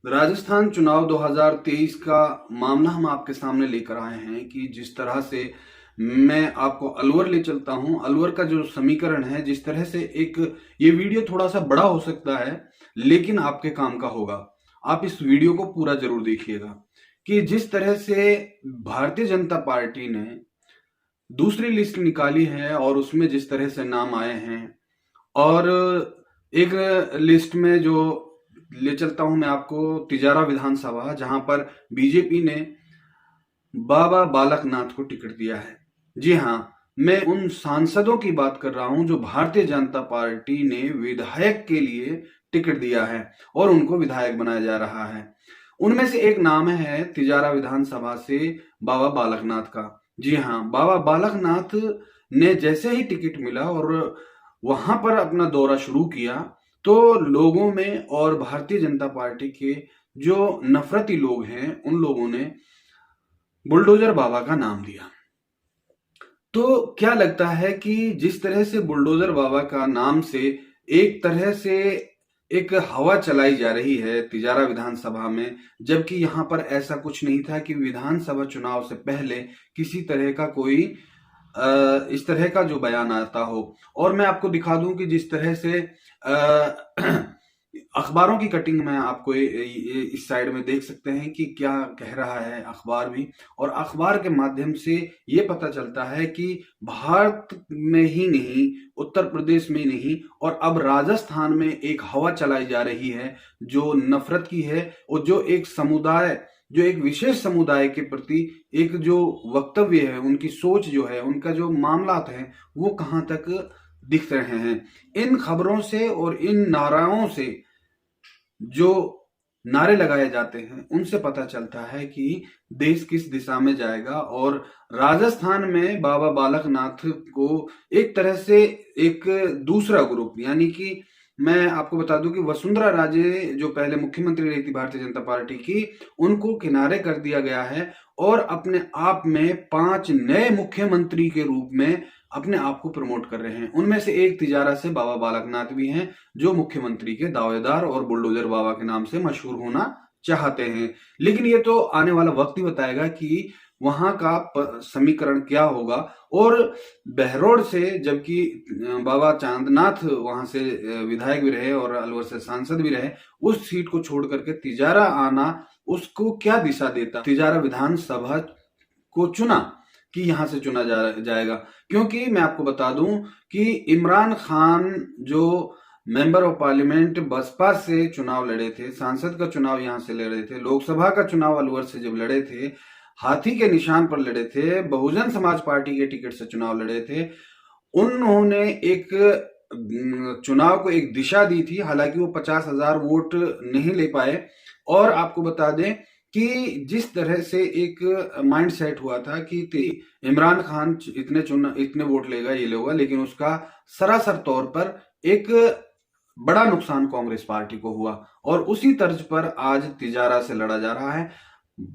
राजस्थान चुनाव 2023 का मामला हम आपके सामने लेकर आए हैं कि जिस तरह से मैं आपको अलवर ले चलता हूं, अलवर का जो समीकरण है, जिस तरह से एक ये वीडियो थोड़ा सा बड़ा हो सकता है लेकिन आपके काम का होगा। आप इस वीडियो को पूरा जरूर देखिएगा कि जिस तरह से भारतीय जनता पार्टी ने दूसरी लिस्ट निकाली है और उसमें जिस तरह से नाम आए हैं, और एक लिस्ट में जो ले चलता हूं मैं आपको तिजारा विधानसभा, जहां पर बीजेपी ने बाबा बालकनाथ को टिकट दिया है। जी हां, मैं उन सांसदों की बात कर रहा हूं जो भारतीय जनता पार्टी ने विधायक के लिए टिकट दिया है और उनको विधायक बनाया जा रहा है। उनमें से एक नाम है तिजारा विधानसभा से बाबा बालकनाथ का। जी हां, बाबा बालकनाथ ने जैसे ही टिकट मिला और वहां पर अपना दौरा शुरू किया, तो लोगों में और भारतीय जनता पार्टी के जो नफरती लोग हैं, उन लोगों ने बुलडोजर बाबा का नाम दिया। तो क्या लगता है कि जिस तरह से बुलडोजर बाबा का नाम से एक तरह से एक हवा चलाई जा रही है तिजारा विधानसभा में, जबकि यहां पर ऐसा कुछ नहीं था कि विधानसभा चुनाव से पहले किसी तरह का कोई इस तरह का जो बयान आता हो। और मैं आपको दिखा दूं कि जिस तरह से अखबारों की कटिंग में आपको इस साइड में देख सकते हैं कि क्या कह रहा है अखबार भी, और अखबार के माध्यम से ये पता चलता है कि भारत में ही नहीं, उत्तर प्रदेश में नहीं, और अब राजस्थान में एक हवा चलाई जा रही है जो नफरत की है, और जो एक समुदाय, जो एक विशेष समुदाय के प्रति एक जो वक्तव्य है, उनकी सोच जो है, उनका जो मामलात है, वो कहां तक दिख रहे हैं। इन खबरों से और इन नाराओं से, जो नारे लगाए जाते हैं, उनसे पता चलता है कि देश किस दिशा में जाएगा। और राजस्थान में बाबा बालकनाथ को एक तरह से एक दूसरा ग्रुप, यानी कि मैं आपको बता दूं कि वसुंधरा राजे जो पहले मुख्यमंत्री रही थी भारतीय जनता पार्टी की, उनको किनारे कर दिया गया है और अपने आप में 5 नए मुख्यमंत्री के रूप में अपने आप को प्रमोट कर रहे हैं। उनमें से एक तिजारा से बाबा बालकनाथ भी हैं, जो मुख्यमंत्री के दावेदार और बुलडोजर बाबा के नाम से मशहूर होना चाहते हैं। लेकिन ये तो आने वाला वक्त ही बताएगा कि वहां का समीकरण क्या होगा। और बहरोड से, जबकि बाबा चांदनाथ वहां से विधायक भी रहे और अलवर से सांसद भी रहे, उस सीट को छोड़ करके तिजारा आना उसको क्या दिशा देता। तिजारा विधानसभा को चुना कि यहां से चुना जाएगा, क्योंकि मैं आपको बता दूं कि इमरान खान जो मेंबर ऑफ पार्लियामेंट बसपा से चुनाव लड़े थे, सांसद का चुनाव यहां से लड़े थे, लोकसभा का चुनाव अलवर से जब लड़े थे, हाथी के निशान पर लड़े थे, बहुजन समाज पार्टी के टिकट से चुनाव लड़े थे, उन्होंने एक चुनाव को एक दिशा दी थी। हालांकि वो 50,000 वोट नहीं ले पाए। और आपको बता दें कि जिस तरह से एक माइंड सेट हुआ था कि इमरान खान इतने वोट लेगा, ये लेगा, लेकिन उसका सरासर तौर पर एक बड़ा नुकसान कांग्रेस पार्टी को हुआ। और उसी तर्ज पर आज तिजारा से लड़ा जा रहा है।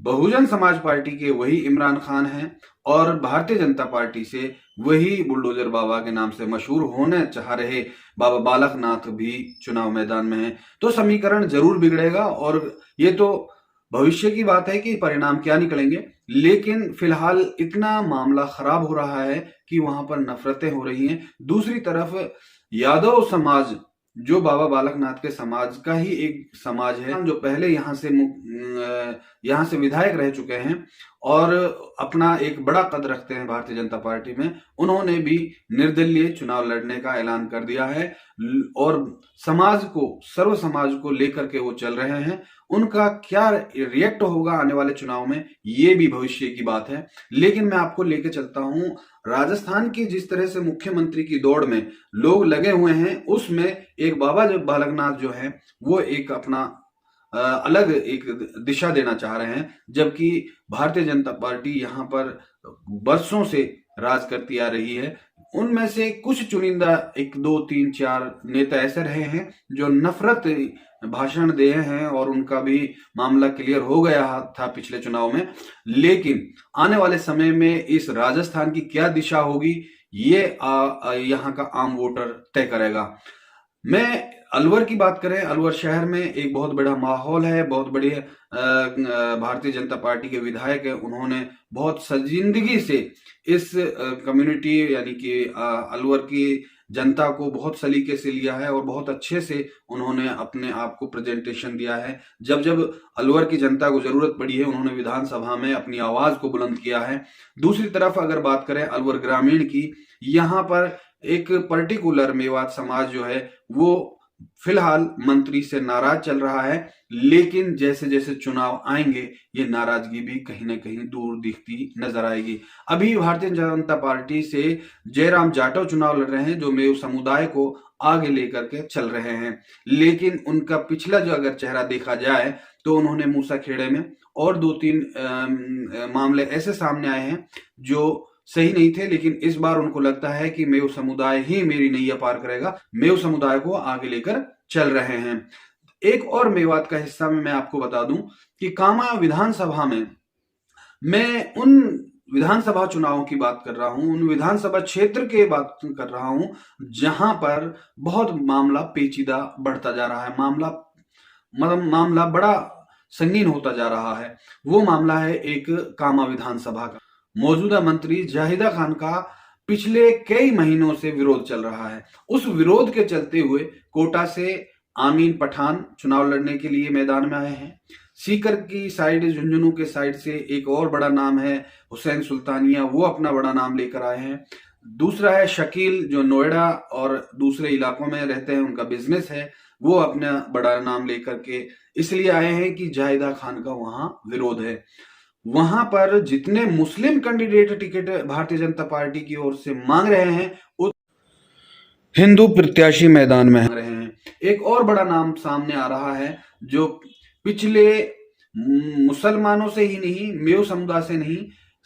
बहुजन समाज पार्टी के वही इमरान खान हैं और भारतीय जनता पार्टी से वही बुलडोजर बाबा के नाम से मशहूर होने चाह रहे बाबा बालकनाथ भी चुनाव मैदान में हैं। तो समीकरण जरूर बिगड़ेगा और ये तो भविष्य की बात है कि परिणाम क्या निकलेंगे। लेकिन फिलहाल इतना मामला खराब हो रहा है कि वहां पर नफरतें हो रही हैं। दूसरी तरफ यादव समाज, जो बाबा बालकनाथ के समाज का ही एक समाज है, जो पहले यहाँ से विधायक रह चुके हैं और अपना एक बड़ा कद रखते हैं भारतीय जनता पार्टी में, उन्होंने भी निर्दलीय चुनाव लड़ने का ऐलान कर दिया है और समाज को, सर्व समाज को लेकर के वो चल रहे हैं। उनका क्या रिएक्ट होगा आने वाले चुनाव में, ये भी भविष्य की बात है। लेकिन मैं आपको लेके चलता हूं राजस्थान की जिस तरह से मुख्यमंत्री की दौड़ में लोग लगे हुए हैं, उसमें एक बाबा जो बालकनाथ जो है, वो एक अपना अलग एक दिशा देना चाह रहे हैं। जबकि भारतीय जनता पार्टी यहाँ पर बरसों से राज करती आ रही है। उनमें से कुछ चुनिंदा 1, 2, 3, 4 नेता ऐसे रहे हैं जो नफरत भाषण दिए हैं और उनका भी मामला क्लियर हो गया था पिछले चुनाव में। लेकिन आने वाले समय में इस राजस्थान की क्या दिशा होगी, ये यहाँ का आम वोटर तय करेगा। मैं अलवर की बात करें, अलवर शहर में एक बहुत बड़ा माहौल है, बहुत बड़े भारतीय जनता पार्टी के विधायक है, उन्होंने बहुत संजीदगी से इस कम्युनिटी यानी कि अलवर की जनता को बहुत सलीके से लिया है और बहुत अच्छे से उन्होंने अपने आप को प्रेजेंटेशन दिया है। जब जब अलवर की जनता को जरूरत पड़ी है, उन्होंने विधानसभा में अपनी आवाज को बुलंद किया है। दूसरी तरफ अगर बात करें अलवर ग्रामीण की, यहाँ पर एक पर्टिकुलर मेवात समाज जो है वो फिलहाल मंत्री से नाराज चल रहा है, लेकिन जैसे जैसे चुनाव आएंगे ये नाराजगी भी कहीं ना कहीं दूर दिखती नजर आएगी। अभी भारतीय जनता पार्टी से जयराम जाटव चुनाव लड़ रहे हैं, जो मेव समुदाय को आगे लेकर के चल रहे हैं, लेकिन उनका पिछला जो अगर चेहरा देखा जाए तो उन्होंने मूसाखेड़े में और 2-3 मामले ऐसे सामने आए हैं जो सही नहीं थे, लेकिन इस बार उनको लगता है कि मेव समुदाय ही मेरी नैया पार करेगा, मेव समुदाय को आगे लेकर चल रहे हैं। एक और मेवात का हिस्सा में मैं आपको बता दूं कि कामा विधानसभा में मैं उन विधानसभा चुनावों की बात कर रहा हूं, उन विधानसभा क्षेत्र के बात कर रहा हूं जहां पर बहुत मामला पेचीदा बढ़ता जा रहा है, मामला बड़ा संगीन होता जा रहा है। वो मामला है एक कामा विधानसभा का। मौजूदा मंत्री जाहिदा खान का पिछले कई महीनों से विरोध चल रहा है। उस विरोध के चलते हुए कोटा से आमीन पठान चुनाव लड़ने के लिए मैदान में आए हैं। सीकर की साइड, झुंझुनू के साइड से एक और बड़ा नाम है हुसैन सुल्तानिया, वो अपना बड़ा नाम लेकर आए हैं। दूसरा है शकील, जो नोएडा और दूसरे इलाकों में रहते हैं, उनका बिजनेस है, वो अपना बड़ा नाम लेकर के इसलिए आए हैं कि जाहिदा खान का वहां विरोध है। वहां पर जितने मुस्लिम candidate ticket Bharatiya Janata party की ओर से मांग रहे हैं, हिंदू प्रत्याशी मैदान में रहे हैं। एक और बड़ा नाम सामने आ रहा है जो पिछले मुसलमानों से ही नहीं, मेव समुदाय से नहीं,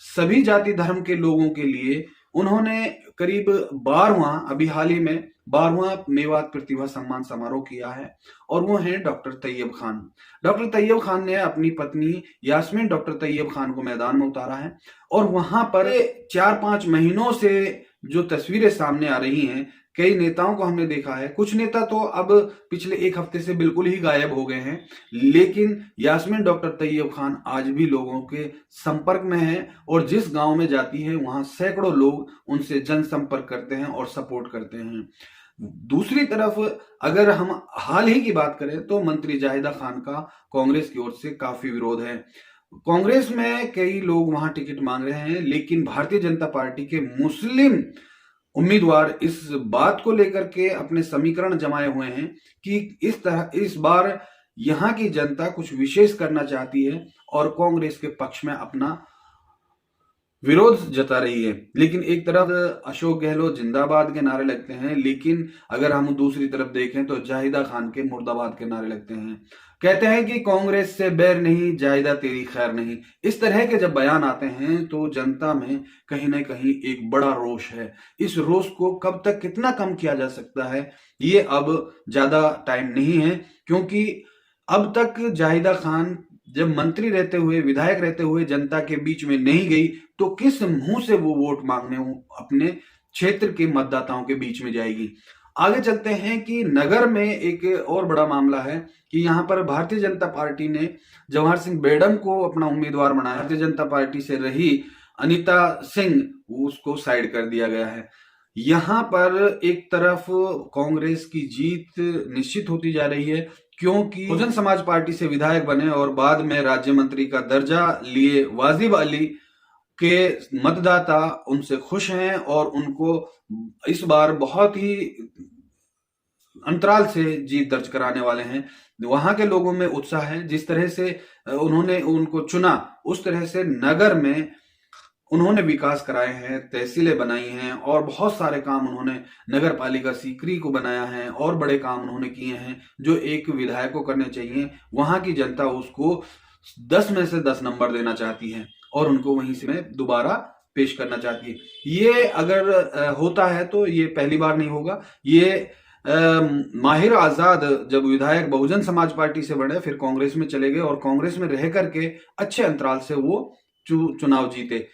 सभी जाति धर्म के लोगों के लिए उन्होंने करीब 12वां, अभी हाल ही में 12वां मेवात प्रतिभा सम्मान समारोह किया है, और वो हैं डॉक्टर तैयब खान। डॉक्टर तैयब खान ने अपनी पत्नी यास्मीन डॉक्टर तैयब खान को मैदान में उतारा है, और वहां पर 4-5 महीनों से जो तस्वीरें सामने आ रही हैं, कई नेताओं को हमने देखा है, कुछ नेता तो अब पिछले 1 हफ्ते से बिल्कुल ही गायब हो गए हैं, लेकिन यास्मीन डॉक्टर तैयब खान आज भी लोगों के संपर्क में है, और जिस गांव में जाती है वहां सैकड़ों लोग उनसे जनसंपर्क करते हैं और सपोर्ट करते हैं। दूसरी तरफ अगर हम हाल ही की बात करें तो मंत्री जाहिदा खान का कांग्रेस की ओर से काफी विरोध है। कांग्रेस में कई लोग वहां टिकट मांग रहे हैं, लेकिन भारतीय जनता पार्टी के मुस्लिम उम्मीदवार इस बात को लेकर के अपने समीकरण जमाए हुए हैं कि इस बार यहां की जनता कुछ विशेष करना चाहती है और कांग्रेस के पक्ष में अपना विरोध जता रही है। लेकिन एक तरफ अशोक गहलोत जिंदाबाद के नारे लगते हैं, लेकिन अगर हम दूसरी तरफ देखें तो जाहिदा खान के मुर्दाबाद के नारे लगते हैं। कहते हैं कि कांग्रेस से बैर नहीं, जाहिदा तेरी खैर नहीं। इस तरह के जब बयान आते हैं तो जनता में कहीं ना कहीं एक बड़ा रोष है। इस रोष को कब तक कितना कम किया जा सकता है, ये अब ज्यादा टाइम नहीं है, क्योंकि अब तक जाहिदा खान जब मंत्री रहते हुए, विधायक रहते हुए जनता के बीच में नहीं गई, तो किस मुंह से वो वोट मांगने अपने क्षेत्र के मतदाताओं के बीच में जाएगी। आगे चलते हैं कि नगर में एक और बड़ा मामला है कि यहाँ पर भारतीय जनता पार्टी ने जवाहर सिंह बेडम को अपना उम्मीदवार बनाया। भारतीय जनता पार्टी से रही अनीता सिंह, उसको साइड कर दिया गया है। यहाँ पर एक तरफ कांग्रेस की जीत निश्चित होती जा रही है, क्योंकि बहुजन समाज पार्टी से विधायक बने और बाद में राज्य मंत्री का दर्जा लिए वाजिब अली के मतदाता उनसे खुश हैं और उनको इस बार बहुत ही अंतराल से जीत दर्ज कराने वाले हैं। वहां के लोगों में उत्साह है, जिस तरह से उन्होंने उनको चुना उस तरह से नगर में उन्होंने विकास कराए हैं, तहसीलें बनाई हैं और बहुत सारे काम उन्होंने नगर पालिका सीकरी को बनाया है और बड़े काम उन्होंने किए हैं जो एक विधायक को करने चाहिए। वहां की जनता उसको 10 में से 10 नंबर देना चाहती है और उनको वहीं से में दोबारा पेश करना चाहती है। ये अगर होता है तो ये पहली बार नहीं होगा। ये माहिर आजाद जब विधायक बहुजन समाज पार्टी से बने, फिर कांग्रेस में चले गए और कांग्रेस में रह करके अच्छे अंतराल से वो चुनाव जीते।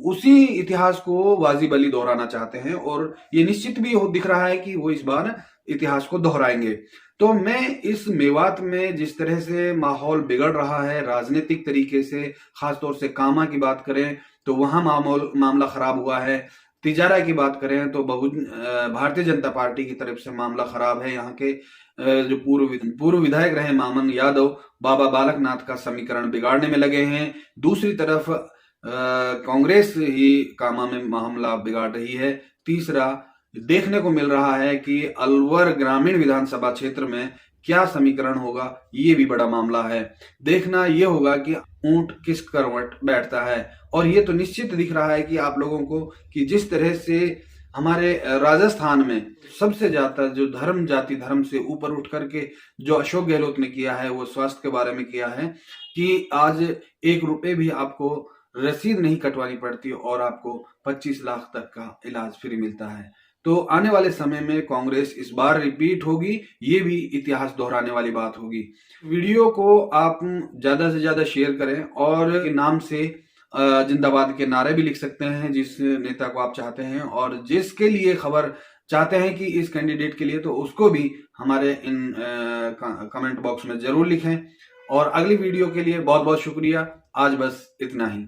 उसी इतिहास को वाजिब अली दोहराना चाहते हैं और ये निश्चित भी दिख रहा है कि वो इस बार इतिहास को दोहराएंगे। तो मैं इस मेवात में जिस तरह से माहौल बिगड़ रहा है राजनीतिक तरीके से, खासतौर से कामा की बात करें तो वहां मामला खराब हुआ है। तिजारा की बात करें तो भारतीय जनता पार्टी की तरफ से मामला खराब है। यहाँ के जो पूर्व विधायक रहे मामन यादव बाबा बालकनाथ का समीकरण बिगाड़ने में लगे हैं। दूसरी तरफ कांग्रेस ही कामा में मामला बिगाड़ रही है। तीसरा देखने को मिल रहा है कि अलवर ग्रामीण विधानसभा क्षेत्र में क्या समीकरण होगा, ये भी बड़ा मामला है। देखना यह होगा कि ऊंट किस करवट बैठता है। और ये तो निश्चित दिख रहा है कि आप लोगों को कि जिस तरह से हमारे राजस्थान में सबसे ज्यादा जो जाति धर्म से ऊपर उठ करके जो अशोक गहलोत ने किया है वो स्वास्थ्य के बारे में किया है कि आज 1 रुपए भी आपको रसीद नहीं कटवानी पड़ती और आपको 25 लाख तक का इलाज फ्री मिलता है। तो आने वाले समय में कांग्रेस इस बार रिपीट होगी, ये भी इतिहास दोहराने वाली बात होगी। वीडियो को आप ज्यादा से ज्यादा शेयर करें और नाम से जिंदाबाद के नारे भी लिख सकते हैं जिस नेता को आप चाहते हैं, और जिसके लिए खबर चाहते हैं कि इस कैंडिडेट के लिए, तो उसको भी हमारे इन कमेंट बॉक्स में जरूर लिखें। और अगली वीडियो के लिए बहुत बहुत शुक्रिया। आज बस इतना ही।